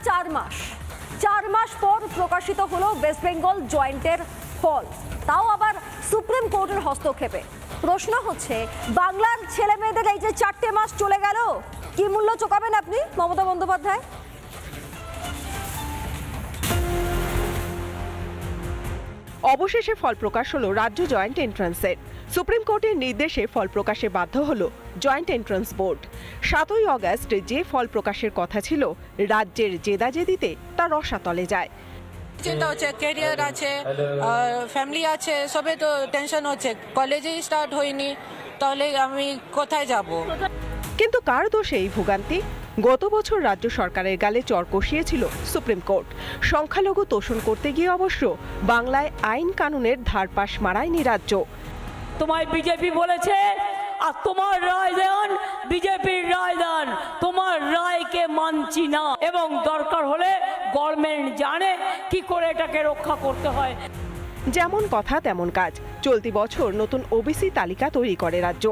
চার মাস পর প্রকাশিত হলো ওয়েস্ট বেঙ্গল জয়েন্টের ফল, তাও আবার সুপ্রিম কোর্টের হস্তক্ষেপে। প্রশ্ন হচ্ছে, বাংলার ছেলে মেয়েদের এই যে 4টে মাস চলে গেল, কি মূল্য চোকাবেন আপনি মমতা বন্দ্যোপাধ্যায়? অবশেষে ফল প্রকাশ হলো রাজ্য জয়েন্ট এন্ট্রান্সের। সুপ্রিম কোর্টের নির্দেশে ফল প্রকাশে বাধ্য হলো জয়েন্ট এন্ট্রান্স বোর্ড। 7ই অগস্ট যে ফল প্রকাশের কথা ছিল, রাজ্যের জেদাজেদিতে তা রসাতলে যায়। চিন্তা হচ্ছে, ক্যারিয়ার আছে, ফ্যামিলি আছে, সবে তো টেনশন হচ্ছে, কলেজেই স্টার্ট হয়নি, তাহলে আমি কোথায় যাব? কিন্তু কার দোষে এই ভোগান্তি? গত বছর রাজ্য সরকারের গালে চড় কষিয়েছিল সুপ্রিম কোর্ট। সংখ্যালঘু তোষণ করতে গিয়ে অবশ্য বাংলায় আইন কানুনের ধারপাশ মারায়নি রাজ্য। তোমায় বিজেপি বলেছে, আর তোমার রায় দেন বিজেপির রায় দেন, তোমার রায়কে মানছি না, এবং দরকার হলে গভর্নমেন্ট জানে কি করে এটাকে রক্ষা করতে হয়। যেমন কথা তেমন কাজ। চলতি বছর নতুন ওবিসি তালিকা তৈরি করে রাজ্য।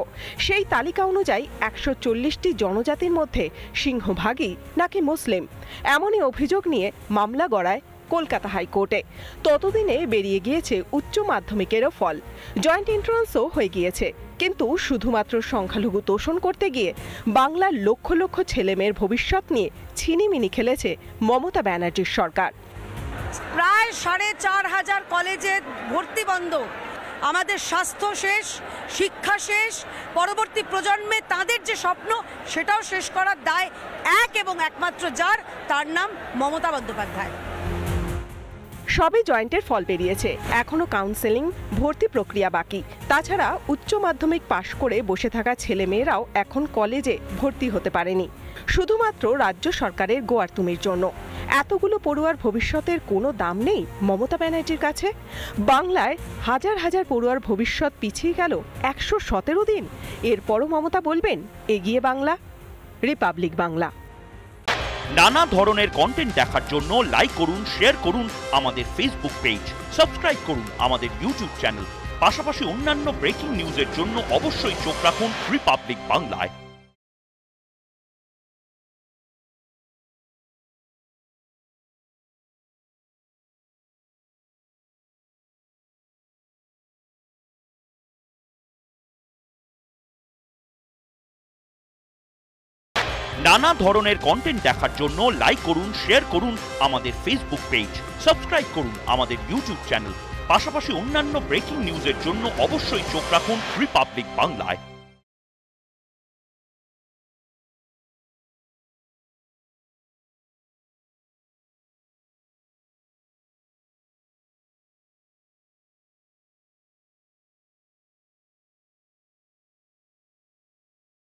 সেই তালিকা অনুযায়ী 140টি জনজাতির মধ্যে সিংহভাগই নাকি মুসলিম। এমনই অভিযোগ নিয়ে মামলা গড়ায় কলকাতা হাইকোর্টে। ততদিনে বেরিয়ে গিয়েছে উচ্চ মাধ্যমিকেরও ফল, জয়েন্ট এন্ট্রান্সও হয়ে গিয়েছে। কিন্তু শুধুমাত্র সংখ্যালঘু তোষণ করতে গিয়ে বাংলার লক্ষ লক্ষ ছেলেমেয়ের ভবিষ্যৎ নিয়ে ছিনিমিনি খেলেছে মমতা ব্যানার্জির সরকার। প্রায় 4500 কলেজে ভর্তি বন্ধ। আমাদের স্বাস্থ্য শেষ, শিক্ষা শেষ, পরবর্তী প্রজন্মে তাদের যে স্বপ্ন সেটাও শেষ করার দায় এক এবং একমাত্র যার, তার নাম মমতা বন্দ্যোপাধ্যায়। সবে জয়েন্টের ফল বেরিয়েছে, এখনো কাউন্সেলিং, ভর্তি প্রক্রিয়া বাকি। তাছাড়া উচ্চ মাধ্যমিক পাশ করে বসে থাকা ছেলেমেয়েরাও এখন কলেজে ভর্তি হতে পারেনি, শুধুমাত্র রাজ্য সরকারের গোয়ারতুমির জন্য। এতগুলো পড়ুয়ার ভবিষ্যতের কোনো দাম নেই মমতা ব্যানার্জির কাছে। বাংলায় হাজার হাজার পড়ুয়ার ভবিষ্যৎ পিছিয়ে গেল 117 দিন। এরপরও মমতা বলবেন এগিয়ে বাংলা। রিপাবলিক বাংলা। নানা ধরনের কন্টেন্ট দেখার জন্য লাইক করুন, শেয়ার করুন আমাদের ফেসবুক পেজ, সাবস্ক্রাইব করুন আমাদের ইউটিউব চ্যানেল। পাশাপাশি অন্যান্য ব্রেকিং নিউজের জন্য অবশ্যই চোখ রাখুন রিপাবলিক বাংলায়। নানা ধরনের কন্টেন্ট দেখার জন্য লাইক করুন, শেয়ার করুন আমাদের ফেসবুক পেজ, সাবস্ক্রাইব করুন আমাদের ইউটিউব চ্যানেল। পাশাপাশি অন্যান্য ব্রেকিং নিউজের জন্য অবশ্যই চোখ রাখুন রিপাবলিক বাংলায়।